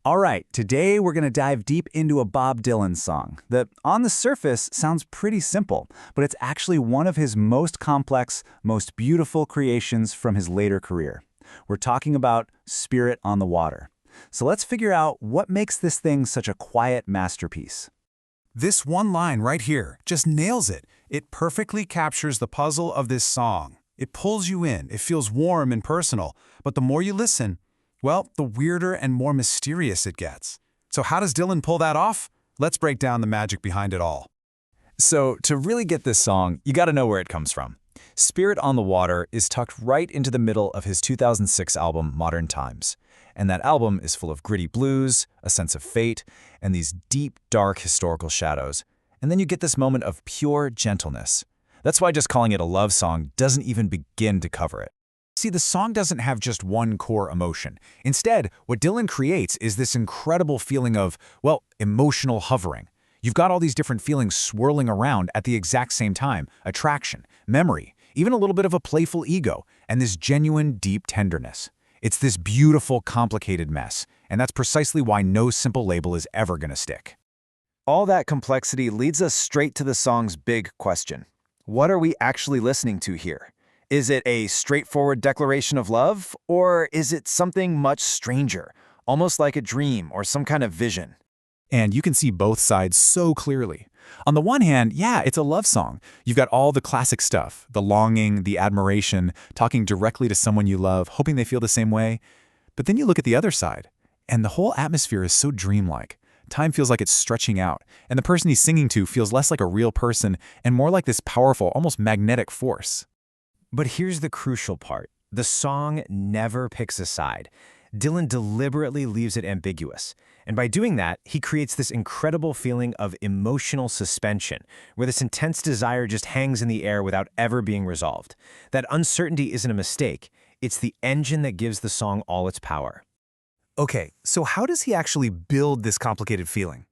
All right, today we're going to dive deep into a Bob Dylan song that, on the surface, sounds pretty simple, but it's actually one of his most complex, most beautiful creations from his later career. We're talking about Spirit on the Water. So let's figure out what makes this thing such a quiet masterpiece. This one line right here just nails it. It perfectly captures the puzzle of this song. It pulls you in, it feels warm and personal, but the more you listen, well, the weirder and more mysterious it gets. So how does Dylan pull that off? Let's break down the magic behind it all. So to really get this song, you gotta know where it comes from. Spirit on the Water is tucked right into the middle of his 2006 album, Modern Times. And that album is full of gritty blues, a sense of fate, and these deep, dark historical shadows. And then you get this moment of pure gentleness. That's why just calling it a love song doesn't even begin to cover it. See, the song doesn't have just one core emotion. Instead, what Dylan creates is this incredible feeling of, well, emotional hovering. You've got all these different feelings swirling around at the exact same time: attraction, memory, even a little bit of a playful ego, and this genuine, deep tenderness. It's this beautiful, complicated mess, and that's precisely why no simple label is ever going to stick. All that complexity leads us straight to the song's big question. What are we actually listening to here? Is it a straightforward declaration of love, or is it something much stranger, almost like a dream or some kind of vision? And you can see both sides so clearly. On the one hand, yeah, it's a love song. You've got all the classic stuff, the longing, the admiration, talking directly to someone you love, hoping they feel the same way. But then you look at the other side, and the whole atmosphere is so dreamlike. Time feels like it's stretching out, and the person he's singing to feels less like a real person and more like this powerful, almost magnetic force. But here's the crucial part. The song never picks a side. Dylan deliberately leaves it ambiguous. And by doing that, he creates this incredible feeling of emotional suspension, where this intense desire just hangs in the air without ever being resolved. That uncertainty isn't a mistake. It's the engine that gives the song all its power. Okay, so how does he actually build this complicated feeling?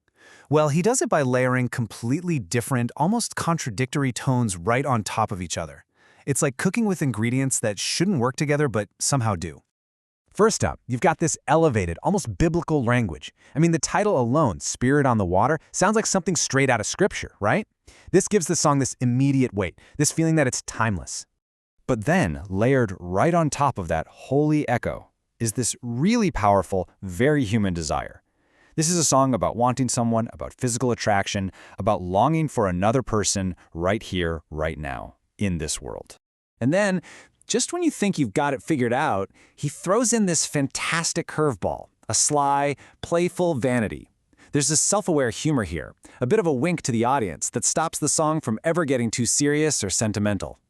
Well, he does it by layering completely different, almost contradictory tones right on top of each other. It's like cooking with ingredients that shouldn't work together but somehow do. First up, you've got this elevated, almost biblical language. I mean, the title alone, Spirit on the Water, sounds like something straight out of Scripture, right? This gives the song this immediate weight, this feeling that it's timeless. But then, layered right on top of that holy echo, is this really powerful, very human desire. This is a song about wanting someone, about physical attraction, about longing for another person right here, right now, in this world. And then, just when you think you've got it figured out, he throws in this fantastic curveball, a sly, playful vanity. There's this self-aware humor here, a bit of a wink to the audience that stops the song from ever getting too serious or sentimental.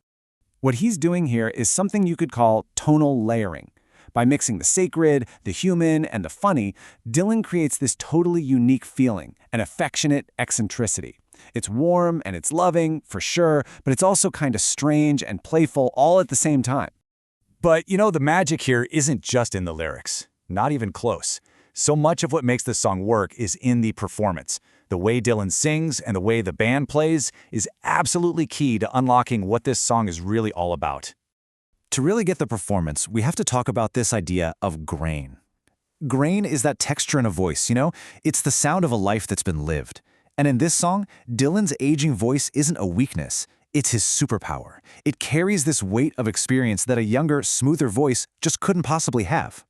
What he's doing here is something you could call tonal layering. By mixing the sacred, the human, and the funny, Dylan creates this totally unique feeling, an affectionate eccentricity. It's warm and it's loving, for sure, but it's also kind of strange and playful all at the same time. But, you know, the magic here isn't just in the lyrics. Not even close. So much of what makes this song work is in the performance. The way Dylan sings and the way the band plays is absolutely key to unlocking what this song is really all about. To really get the performance, we have to talk about this idea of grain. Grain is that texture in a voice, you know? It's the sound of a life that's been lived. And in this song, Dylan's aging voice isn't a weakness, it's his superpower. It carries this weight of experience that a younger, smoother voice just couldn't possibly have.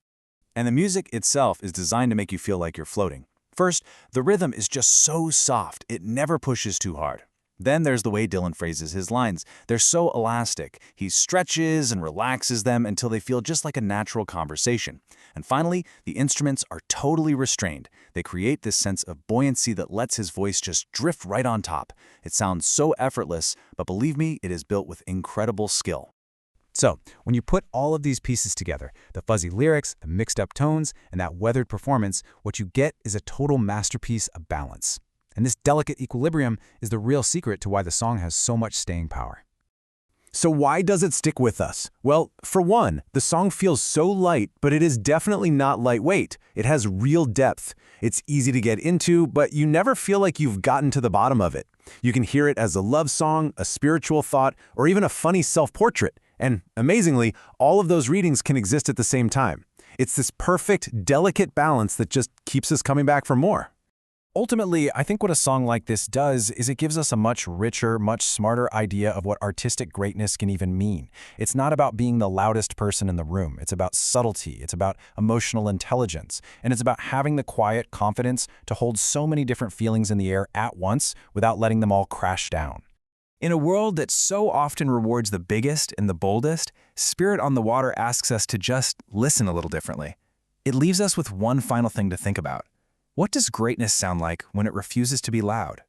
And the music itself is designed to make you feel like you're floating. First, the rhythm is just so soft, it never pushes too hard. Then there's the way Dylan phrases his lines. They're so elastic. He stretches and relaxes them until they feel just like a natural conversation. And finally, the instruments are totally restrained. They create this sense of buoyancy that lets his voice just drift right on top. It sounds so effortless, but believe me, it is built with incredible skill. So, when you put all of these pieces together, the fuzzy lyrics, the mixed up tones, and that weathered performance, what you get is a total masterpiece of balance. And this delicate equilibrium is the real secret to why the song has so much staying power. So why does it stick with us? Well, for one, the song feels so light, but it is definitely not lightweight. It has real depth. It's easy to get into, but you never feel like you've gotten to the bottom of it. You can hear it as a love song, a spiritual thought, or even a funny self-portrait. And amazingly, all of those readings can exist at the same time. It's this perfect, delicate balance that just keeps us coming back for more. Ultimately, I think what a song like this does is it gives us a much richer, much smarter idea of what artistic greatness can even mean. It's not about being the loudest person in the room. It's about subtlety. It's about emotional intelligence. And it's about having the quiet confidence to hold so many different feelings in the air at once without letting them all crash down. In a world that so often rewards the biggest and the boldest, Spirit on the Water asks us to just listen a little differently. It leaves us with one final thing to think about. What does greatness sound like when it refuses to be loud?